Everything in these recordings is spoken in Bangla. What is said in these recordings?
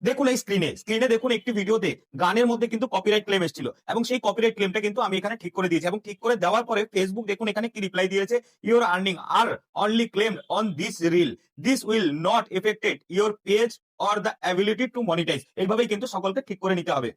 দেখুন এই স্ক্রিনে দেখুন একটি ভিডিওতে গানের মধ্যে কিন্তু কপিরাইট ক্লেম এসেছিল এবং সেই কপিরাইট ক্লেমটা কিন্তু আমি এখানে ঠিক করে দিয়েছি এবং ঠিক করে দেওয়ার পরে ফেসবুক দেখুন এখানে কি রিপ্লাই দিয়েছে, your earning are only claim on this reel, this will not affected your page or the ability to monetize. এইভাবেই কিন্তু সকলকে ঠিক করে নিতে হবে।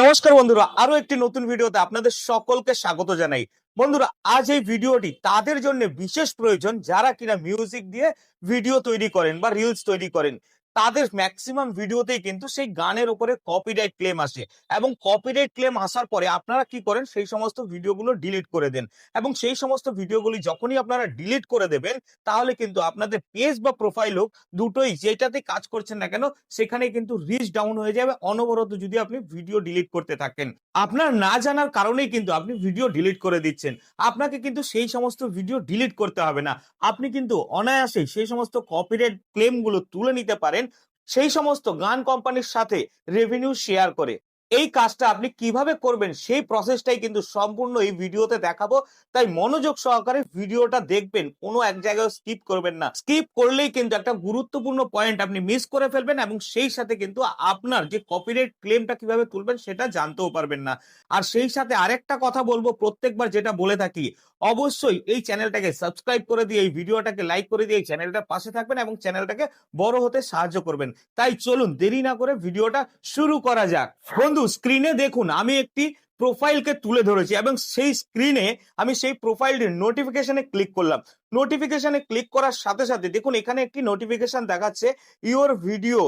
নমস্কার বন্ধুরা, আরো একটি নতুন ভিডিওতে আপনাদের সকলকে স্বাগত জানাই। বন্ধুরা, আজ এই ভিডিওটি তাদের জন্য বিশেষ প্রয়োজন যারা কিনা মিউজিক দিয়ে ভিডিও তৈরি করেন বা রিলস তৈরি করেন। তাদের ম্যাক্সিমাম ভিডিওতেই কিন্তু সেই গানের উপরে কপিরাইট ক্লেম আসে এবং কপিরাইট ক্লেম আসার পরে আপনারা কি করেন, সেই সমস্ত ভিডিওগুলো ডিলিট করে দেন এবং সেই সমস্ত ভিডিওগুলি যখনই আপনারা ডিলিট করে দেবেন তাহলে কিন্তু আপনাদের পেজ বা প্রোফাইল হোক, দুটোই যেটাতে কাজ করছেন না কেন সেখানে কিন্তু রিচ ডাউন হয়ে যাবে অনবরত যদি আপনি ভিডিও ডিলিট করতে থাকেন। আপনার না জানার কারণেই কিন্তু আপনি ভিডিও ডিলিট করে দিচ্ছেন। আপনাকে কিন্তু সেই সমস্ত ভিডিও ডিলিট করতে হবে না, আপনি কিন্তু অনায়াসেই সেই সমস্ত কপিরাইট ক্লেম গুলো তুলে নিতে পারেন সেই সমস্ত গান কোম্পানির সাথে রেভিনিউ শেয়ার করে। এই কাজটা আপনি কিভাবে করবেন সেই প্রসেসটাই কিন্তু সম্পূর্ণ এই ভিডিওতে দেখাবো, তাই মনোযোগ সহকারে ভিডিওটা দেখবেন, কোনো এক জায়গায় স্কিপ করবেন না। স্কিপ করলেই কিন্তু একটা গুরুত্বপূর্ণ পয়েন্ট আপনি মিস করে ফেলবেন এবং সেই সাথে কিন্তু আপনার যে কপিরাইট ক্লেমটা কিভাবে তুলবেন সেটা জানতেও পারবেন না। আর সেই সাথে আরেকটা কথা বলবো, প্রত্যেকবার যেটা বলে থাকি, অবশ্যই এই চ্যানেলটাকে সাবস্ক্রাইব করে দিয়ে এই ভিডিওটাকে লাইক করে দিয়ে এই চ্যানেলটার পাশে থাকবেন এবং চ্যানেলটাকে বড় হতে সাহায্য করবেন। তাই চলুন দেরি না করে ভিডিওটা শুরু করা যাক। বন্ধু, স্ক্রিনে দেখুন আমি একটি প্রোফাইলকে তুলে ধরেছি এবং সেই স্ক্রিনে আমি সেই প্রোফাইলটির নোটিফিকেশনে ক্লিক করলাম। নোটিফিকেশনে ক্লিক করার সাথে সাথে দেখুন এখানে একটি নোটিফিকেশন দেখাচ্ছে, your video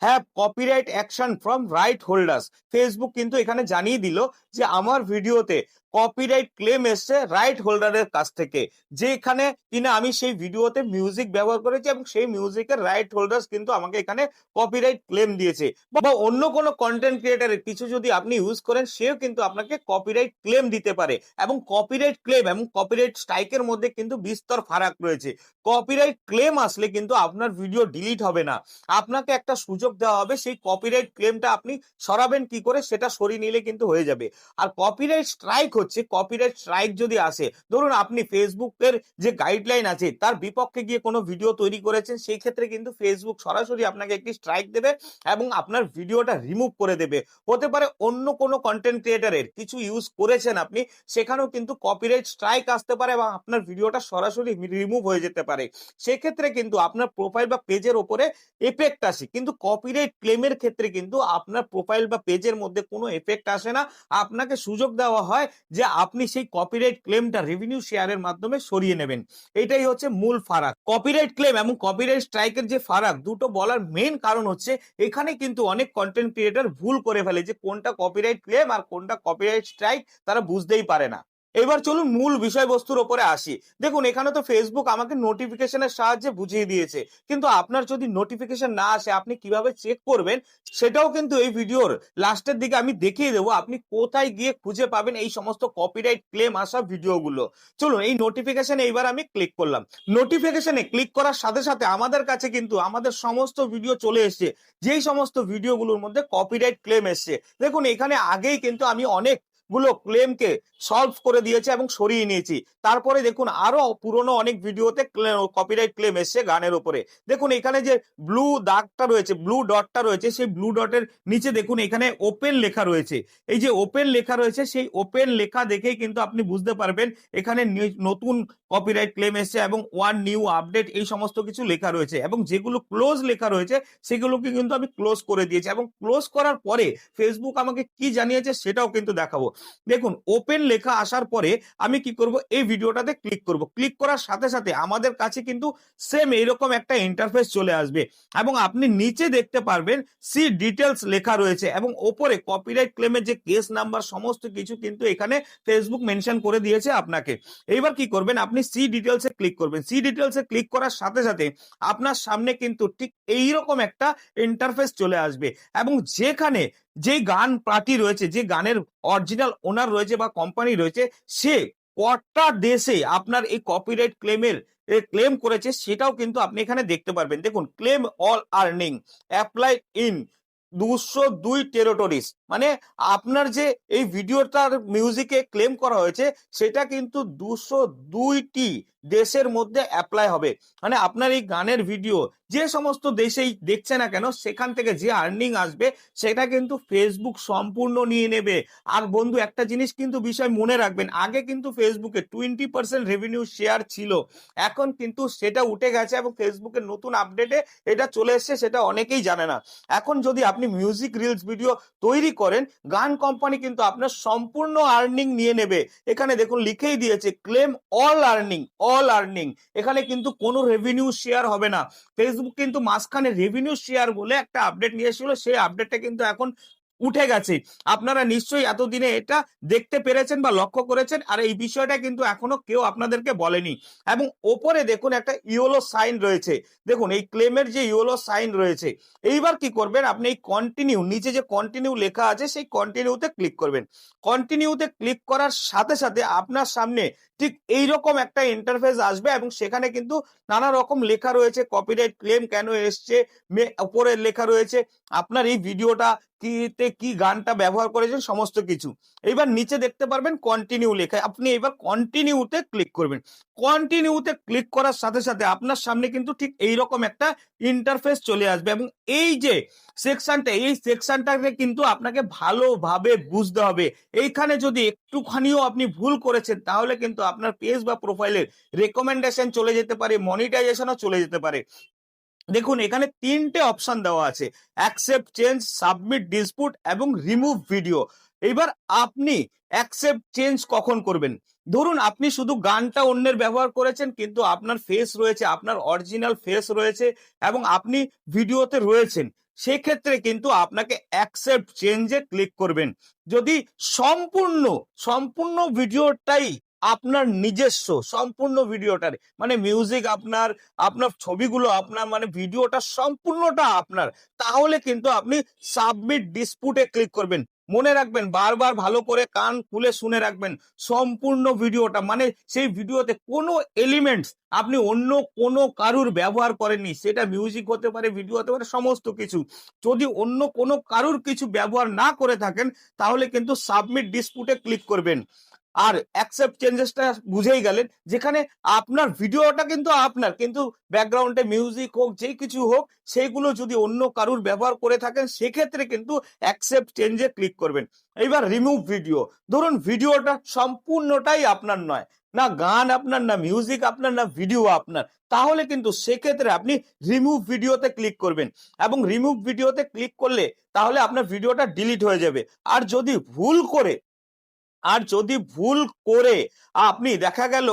have copyright action from right holders. Facebook কিন্তু এখানে জানিয়ে দিল যে আমার ভিডিওতে কপিরাইট ক্লেম এসছে রাইট হোল্ডারের কাছ থেকে, যেখানে কিনা আমি সেই ভিডিওতে মিউজিক ব্যবহার করেছি এবং সেই মিউজিকের রাইট হোল্ডার্স কিন্তু আমাকে এখানে কপিরাইট ক্লেম দিয়েছে। বা অন্য কোনো কন্টেন্ট ক্রিয়েটারের কিছু যদি আপনি ইউজ করেন সেও কিন্তু আপনাকে কপিরাইট ক্লেম দিতে পারে এবং কপিরাইট ক্লেম এবং কপিরাইট স্ট্রাইকের মধ্যে কিন্তু বিস্তর ফারাক রয়েছে। কপিরাইট ক্লেম আসলে কিন্তু আপনার ভিডিও ডিলিট হবে না, আপনাকে একটা সুযোগ দেওয়া হবে সেই কপিরাইট ক্লেমটা আপনি সরাবেন কি করে সেটা সরিয়ে নিলে কিন্তু হয়ে যাবে। আর কপিরাইট স্ট্রাইক হচ্ছে, কপিরাইট স্ট্রাইক যদি আসে, ধরুন আপনি ফেসবুকের যে গাইডলাইন আছে তার বিপক্ষে গিয়ে কোনো ভিডিও তৈরি করেছেন, সেই ক্ষেত্রে কিন্তু ফেসবুক সরাসরি আপনাকে একটি স্ট্রাইক দেবে এবং আপনার ভিডিওটা রিমুভ করে দেবে। হতে পারে অন্য কোনো কন্টেন্ট ক্রিয়েটারের কিছু ইউজ করেছেন আপনি, সেখানেও কিন্তু কপিরাইট স্ট্রাইক আসতে পারে এবং আপনার ভিডিওটা সরাসরি রিমুভ হয়ে যেতে পারে। সেক্ষেত্রে কিন্তু আপনার প্রোফাইল বা পেজের ওপরে এফেক্ট আসে, কিন্তু কপিরাইট ক্লেমের ক্ষেত্রে কিন্তু আপনার প্রোফাইল বা পেজের মধ্যে কোনো এফেক্ট আসে না। আপনাকে সুযোগ দেওয়া হয় যে আপনি সেই কপিরাইট ক্লেমটা রেভিনিউ শেয়ারের মাধ্যমে সরিয়ে নেবেন। এটাই হচ্ছে মূল ফারাক। কপিরাইট ক্লেম এবং কপিরাইট স্ট্রাইকের যে ফারাক দুটো বলার মেইন কারণ হচ্ছে এখানে কিন্তু অনেক কন্টেন্ট ক্রিয়েটর ভুল করে ফেলে যে কোনটা কপিরাইট ক্লেম আর কোনটা কপিরাইট স্ট্রাইক, তারা বুঝতেই পারে না। এবার চলুন মূল বিষয়বস্তুর উপরে আসি। দেখুন এখানে তো ফেসবুক আমাকে নোটিফিকেশনের সাহায্যে বুঝিয়ে দিয়েছে, কিন্তু আপনার যদি নোটিফিকেশন না আসে আপনি কিভাবে চেক করবেন সেটাও কিন্তু এই ভিডিওর লাস্টের দিকে আমি দেখিয়ে দেবো, আপনি কোথায় গিয়ে খুঁজে পাবেন এই সমস্ত কপিরাইট ক্লেম আসা ভিডিওগুলো। চলুন এই নোটিফিকেশনে এইবার আমি ক্লিক করলাম। নোটিফিকেশনে ক্লিক করার সাথে সাথে আমাদের কাছে কিন্তু আমাদের সমস্ত ভিডিও চলে এসছে, যেই সমস্ত ভিডিওগুলোর মধ্যে কপিরাইট ক্লেম এসছে। দেখুন এখানে আগেই কিন্তু আমি অনেক গুলো ক্লেমকে সলভ করে দিয়েছে এবং সরিয়ে নিয়েছি। তারপরে দেখুন আরো পুরনো অনেক ভিডিওতে কপিরাইট ক্লেম এসছে গানের উপরে। দেখুন এখানে যে ব্লু দাগটা রয়েছে, ব্লু ডটটা রয়েছে, সেই ব্লু ডটের নিচে দেখুন এখানে ওপেন লেখা রয়েছে। এই যে ওপেন লেখা রয়েছে সেই ওপেন লেখা দেখেই কিন্তু আপনি বুঝতে পারবেন এখানে নতুন কপিরাইট ক্লেম এসছে এবং ওয়ান নিউ আপডেট এই সমস্ত কিছু লেখা রয়েছে এবং যেগুলো ক্লোজ লেখা রয়েছে সেগুলোকে কিন্তু আমি ক্লোজ করে দিয়েছি এবং ক্লোজ করার পরে ফেসবুক আমাকে কি জানিয়েছে সেটাও কিন্তু দেখাবো। দেখুন ওপেন লেখা আসার পরে আমি কি করব, এই ভিডিওটাতে ক্লিক করব। ক্লিক করার সাথে সাথে আমাদের কাছে কিন্তু সেম এইরকম একটা ইন্টারফেস চলে আসবে এবং আপনি নিচে দেখতে পারবেন সি ডিটেলস লেখা রয়েছে এবং ওপরে কপিরাইট ক্লেমের যে কেস নাম্বার সমস্ত কিছু কিন্তু এখানে ফেসবুক মেনশন করে দিয়েছে আপনাকে। এইবার কি করবেন, আপনি সি ডিটেলসে ক্লিক করবেন। সি ডিটেলসে ক্লিক করার সাথে সাথে আপনার সামনে কিন্তু ঠিক এইরকম একটা ইন্টারফেস চলে আসবে এবং যেখানে যে গান পার্টি রয়েছে, যে গানের অরিজিনাল ওনার রয়েছে বা কোম্পানি রয়েছে, সে কটা দেশে আপনার এই কপিরাইট ক্লেমের ক্লেম করেছে সেটাও কিন্তু আপনি এখানে দেখতে পারবেন। দেখুন claim all earning apply in 202 territories, মানে আপনার যে এই ভিডিওটার মিউজিকে ক্লেম করা হয়েছে সেটা কিন্তু 202টি দেশের মধ্যে অ্যাপ্লাই হবে। মানে আপনার এই গানের ভিডিও যে সমস্ত দেশেই দেখছে না কেন সেখান থেকে যে আর্নিং আসবে সেটা কিন্তু ফেসবুক সম্পূর্ণ নিয়ে নেবে। আর বন্ধু একটা জিনিস কিন্তু বিষয় মনে রাখবেন, আগে কিন্তু ফেসবুকে 20% রেভিনিউ শেয়ার ছিল, এখন কিন্তু সেটা উঠে গেছে এবং ফেসবুকের নতুন আপডেটে এটা চলে এসেছে, সেটা অনেকেই জানে না। এখন যদি আপনি মিউজিক রিলস ভিডিও তৈরি করেন, গান কোম্পানি কিন্তু আপনার সম্পূর্ণ আর্নিং নিয়ে নেবে। এখানে দেখুন লিখেই দিয়েছে claim all earning, all earning. এখানে কিন্তু কোনো রেভিনিউ শেয়ার হবে না। ফেসবুক কিন্তু মাঝখানে রেভিনিউ শেয়ার বলে একটা আপডেট নিয়ে এসেছিল, সেই আপডেটটা কিন্তু এখন উঠে গেছে। আপনারা নিশ্চয়ই এতদিনে এটা দেখতে পেরেছেন বা লক্ষ্য করেছেন, আর এই বিষয়টা কিন্তু এখনো কেউ আপনাদেরকে বলেনি। এবং ওপরে দেখুন একটা ইয়েলো সাইন রয়েছে, দেখুন এই ক্লেমের যে ইয়েলো সাইন রয়েছে। এইবার কি করবেন, আপনি এই কন্টিনিউ, নিচে যে কন্টিনিউ লেখা আছে সেই কন্টিনিউতে ক্লিক করবেন। কন্টিনিউতে ক্লিক করার সাথে সাথে আপনার সামনে ঠিক এইরকম একটা ইন্টারফেস আসবে এবং সেখানে কিন্তু নানা রকম লেখা রয়েছে, কপিরাইট ক্লেম কেন এসছে, উপরে লেখা রয়েছে আপনার এই ভিডিওটা কিতে কি গানটা ব্যবহার করেছেন সমস্ত কিছু। এবার নিচে দেখতে পারবেন কন্টিনিউ লেখা, আপনি এবার কন্টিনিউতে ক্লিক করবেন। কন্টিনিউতে ক্লিক করার সাথে সাথে আপনার সামনে কিন্তু ঠিক এইরকম একটা ইন্টারফেস চলে আসবে এবং এই যে সেকশনটা, এই সেকশনটাকে কিন্তু আপনাকে ভালোভাবে বুঝতে হবে। এইখানে যদি একটুখানিও আপনি ভুল করেছেন তাহলে কিন্তু আপনার পেজ বা প্রোফাইলের রেকমেন্ডেশন চলে যেতে পারে, মনিটাইজেশনও চলে যেতে পারে। দেখুন এখানে তিনটে অপশন দেওয়া আছে, অ্যাকসেপ্ট চেঞ্জ, সাবমিট ডিসপুট এবং রিমুভ ভিডিও। এবার আপনি অ্যাকসেপ্ট চেঞ্জ কখন করবেন? ধরুন আপনি শুধু গানটা অন্যের ব্যবহার করেছেন কিন্তু আপনার ফেস রয়েছে, আপনার অরিজিনাল ফেস রয়েছে এবং আপনি ভিডিওতে রয়েছেন, সেক্ষেত্রে কিন্তু আপনাকে অ্যাকসেপ্ট চেঞ্জে ক্লিক করবেন। যদি সম্পূর্ণ সম্পূর্ণ ভিডিওটাই আপনার নিজস্ব, সম্পূর্ণ ভিডিওটার মানে মিউজিক আপনার, আপনার ছবিগুলো আপনার, মানে ভিডিওটা সম্পূর্ণটা আপনার, তাহলে কিন্তু আপনি সাবমিট ডিসপুটে ক্লিক করবেন। মনে রাখবেন, বারবার ভালো করে কান খুলে শুনে রাখবেন, সম্পূর্ণ ভিডিওটা মানে সেই ভিডিওতে কোনো এলিমেন্টস আপনি অন্য কোনো কারুর ব্যবহার করেননি, সেটা মিউজিক হতে পারে, ভিডিও হতে পারে, সমস্ত কিছু। যদি অন্য কোনো কারুর কিছু ব্যবহার না করে থাকেন তাহলে কিন্তু সাবমিট ডিসপুটে ক্লিক করবেন। আর অ্যাকসেপ্ট চেঞ্জেসটা বুঝেই গেলেন, যেখানে আপনার ভিডিওটা কিন্তু আপনার, কিন্তু ব্যাকগ্রাউন্ডে মিউজিক হোক যেই কিছু হোক সেইগুলো যদি অন্য কারুর ব্যবহার করে থাকেন সেক্ষেত্রে কিন্তু অ্যাকসেপ্ট চেঞ্জে ক্লিক করবেন। এইবার রিমুভ ভিডিও, ধরুন ভিডিওটা সম্পূর্ণটাই আপনার নয়, না গান আপনার, না মিউজিক আপনার, না ভিডিও আপনার, তাহলে কিন্তু সেক্ষেত্রে আপনি রিমুভ ভিডিওতে ক্লিক করবেন এবং রিমুভ ভিডিওতে ক্লিক করলে তাহলে আপনার ভিডিওটা ডিলিট হয়ে যাবে। আর যদি ভুল করে, আর যদি ভুল করে আপনি দেখা গেল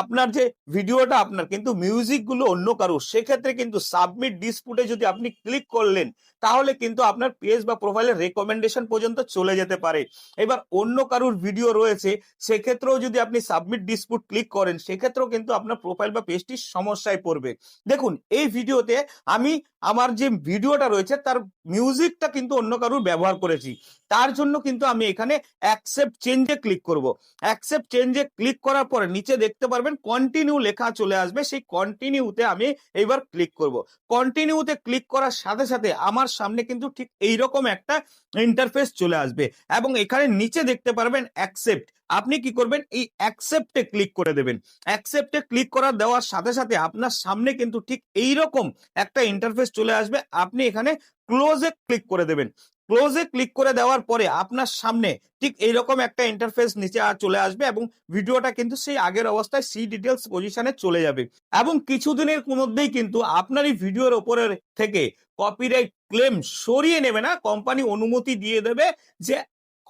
আপনার যে ভিডিওটা আপনার কিন্তু মিউজিক গুলো অন্য কারোর, সেক্ষেত্রে কিন্তু সাবমিট ডিসপুটে যদি আপনি ক্লিক করলেন তাহলে কিন্তু আপনার পেজ বা প্রোফাইলের রেকমেন্ডেশন পর্যন্ত চলে যেতে পারে। এবার অন্য কারোর ভিডিও রয়েছে সেক্ষেত্রেও যদি আপনি সাবমিট ডিসপুট ক্লিক করেন সেক্ষেত্রেও কিন্তু আপনার প্রোফাইল বা পেজটি সমস্যায় পড়বে। দেখুন এই ভিডিওতে আমি আমার যে ভিডিওটা রয়েছে তার মিউজিকটা কিন্তু অন্য কারোর ব্যবহার করেছি, তার জন্য কিন্তু আমি এখানে অ্যাকসেপ্ট চেঞ্জে ক্লিক করব। অ্যাকসেপ্ট চেঞ্জে ক্লিক করার পরে নিচে দেখতে পারবেন কন্টিনিউ লেখা চলে আসবে, সেই কন্টিনিউতে আমি এইবার ক্লিক করব। কন্টিনিউতে ক্লিক করার সাথে সাথে আমার সামনে কিন্তু ঠিক এইরকম একটা ইন্টারফেস চলে আসবে এবং এখানে নিচে দেখতে পারবেন অ্যাকসেপ্ট। আপনি কি করবেন, এই অ্যাকসেপ্টে ক্লিক করে দেবেন। অ্যাকসেপ্টে ক্লিক করা দেওয়ার সাথে সাথে আপনার সামনে কিন্তু ঠিক এইরকম একটা ইন্টারফেস চলে আসবে, আপনি এখানে ক্লোজে ক্লিক করে দেবেন। ক্লোজে ক্লিক করে দেওয়ার পরে আপনার সামনে ঠিক এইরকম একটা ইন্টারফেস নিচে চলে আসবে এবং ভিডিওটা কিন্তু সেই আগের অবস্থায় সি ডিটেলস পজিশনে চলে যাবে এবং কিছুদিনের মধ্যেই কিন্তু আপনার এই ভিডিওর উপরে থেকে কপিরাইট ক্লেম সরিয়ে নেবে না, কোম্পানি অনুমতি দিয়ে দেবে যে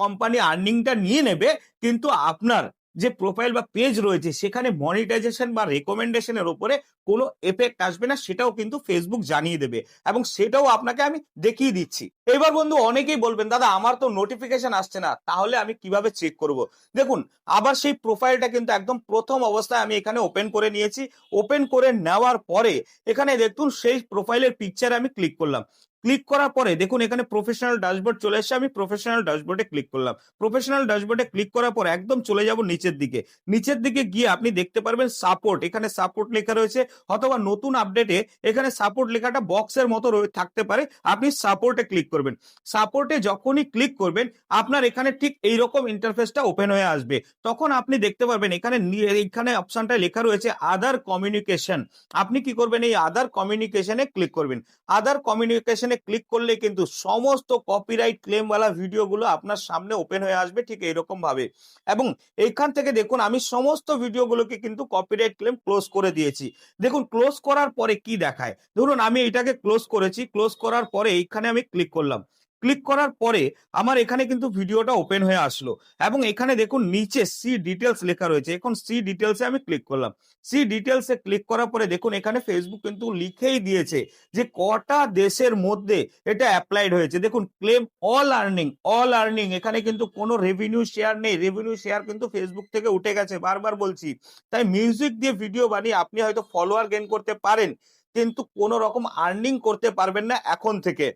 কোম্পানি আর্নিংটা নিয়ে নেবে, কিন্তু আপনার যে প্রোফাইল বা পেজ রয়েছে সেখানে মনিটাইজেশন বা রেকমেন্ডেশনের উপরে কোনো এফেক্ট আসবে না, সেটাও কিন্তু ফেসবুক জানিয়ে দেবে এবং সেটাও আপনাকে আমি দেখিয়ে দিচ্ছি। এবার বন্ধু অনেকেই বলবেন দাদা আমার তো নোটিফিকেশন আসছে না, তাহলে আমি কিভাবে চেক করব? দেখুন আবার সেই প্রোফাইলটা কিন্তু একদম প্রথম অবস্থায় আমি এখানে ওপেন করে নিয়েছি। ওপেন করে নেওয়ার পরে এখানে দেখুন সেই প্রোফাইলের পিকচারে আমি ক্লিক করলাম। ক্লিক করার পরে দেখুন এখানে প্রফেশনাল ড্যাশবোর্ড চলে এসেছে, আমি প্রফেশনাল ড্যাশবোর্ডে ক্লিক করলাম। প্রফেশনাল ড্যাশবোর্ডে ক্লিক করার পর একদম চলে যাব নিচের দিকে। নিচের দিকে গিয়ে আপনি দেখতে পারবেন সাপোর্ট, এখানে সাপোর্ট লেখা রয়েছে, অথবা নতুন আপডেটে এখানে সাপোর্ট লেখাটা বক্সের মতো থাকতে পারে, আপনি সাপোর্টে ক্লিক করবেন। সাপোর্টে যখনই ক্লিক করবেন আপনার এখানে ঠিক এইরকম ইন্টারফেসটা ওপেন হয়ে আসবে। তখন আপনি দেখতে পারবেন এখানে অপশনটা লেখা রয়েছে আদার কমিউনিকেশন। আপনি কি করবেন, এই আদার কমিউনিকেশনে ক্লিক করবেন। আদার কমিউনিকেশনে ক্লিক করলে কিন্তু সমস্ত কপিরাইট ক্লেমওয়ালা ভিডিওগুলো আপনার সামনে ওপেন হয়ে আসবে ঠিক এইরকম ভাবে। এবং এইখান থেকে দেখুন আমি সমস্ত ভিডিওগুলোকে কিন্তু কপিরাইট ক্লেম ক্লোজ করে দিয়েছি। দেখুন ক্লোজ করার পরে কি দেখায়, ধরুন আমি এটাকে ক্লোজ করেছি, ক্লোজ করার পরে এইখানে আমি ক্লিক করলাম। ক্লিক করার পরে আমার এখানে কিন্তু ভিডিওটা ওপেন হয়ে আসলো, এবং এখানে দেখুন নিচে সি ডিটেলস লেখা রয়েছে। এখন সি ডিটেলসে আমি ক্লিক করলাম। সি ডিটেলসে ক্লিক করার পরে দেখুন এখানে ফেসবুক কিন্তু লিখেই দিয়েছে যে কটা দেশের মধ্যে এটা অ্যাপ্লাইড হয়েছে। দেখুন claim all earning, all earning, এখানে কিন্তু কোনো রেভিনিউ শেয়ার নেই। রেভিনিউ শেয়ার কিন্তু ফেসবুক থেকে উঠে গেছে, বারবার বলছি। তাই মিউজিক দিয়ে ভিডিও বানিয়ে আপনি হয়তো ফলোয়ার গেইন করতে পারেন, কিন্তু কোনো রকম আর্নিং করতে পারবেন না এখন থেকে।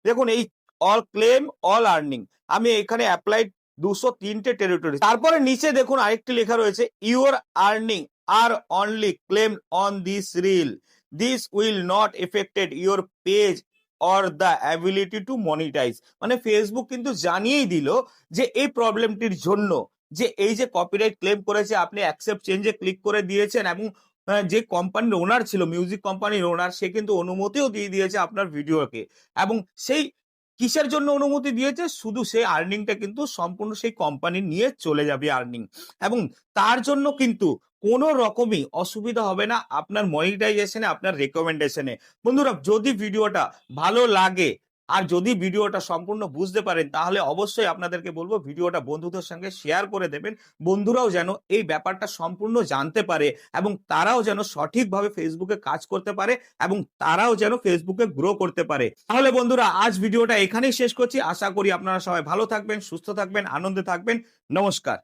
দেখুন এই অল ক্লেম অল আর্নিং, আমি এখানে অ্যাপ্লাইড 203টে টেরিটরি। তারপরে নিচে দেখুন আরেকটি লেখা রয়েছে your earning are only claim on this reel, this will not affected your page or the ability to monetize. মানে ফেসবুক কিন্তু জানিয়েই দিল যে এই প্রবলেমটির জন্য, যে এই যে কপিরাইট ক্লেম করেছে আপনি অ্যাকসেপ্ট চেঞ্জে ক্লিক করে দিয়েছেন, এবং যে কোম্পানির ওনার ছিল, মিউজিক কোম্পানির ওনার, সে কিন্তু অনুমতিও দিয়ে দিয়েছে আপনার ভিডিওকে। এবং সেই কিসের জন্য অনুমতি দিয়েছে, শুধু সেই আর্নিংটা কিন্তু সম্পূর্ণ সেই কোম্পানি নিয়ে চলে যাবে আর্নিং, এবং তার জন্য কিন্তু কোনো রকমই অসুবিধা হবে না আপনার মনিটাইজেশনে, আপনার রেকমেন্ডেশনে। বন্ধুরা যদি ভিডিওটা ভালো লাগে আর যদি ভিডিওটা সম্পূর্ণ বুঝতে পারেন, তাহলে অবশ্যই আপনাদেরকে বলবো ভিডিওটা বন্ধুদের সঙ্গে শেয়ার করে দেবেন। বন্ধুরাও যেন এই ব্যাপারটা সম্পূর্ণ জানতে পারে, এবং তারাও যেন সঠিকভাবে ফেসবুকে কাজ করতে পারে, এবং তারাও যেন ফেসবুকে গ্রো করতে পারে। তাহলে বন্ধুরা আজ ভিডিওটা এখানেই শেষ করছি। আশা করি আপনারা সবাই ভালো থাকবেন, সুস্থ থাকবেন, আনন্দে থাকবেন। নমস্কার।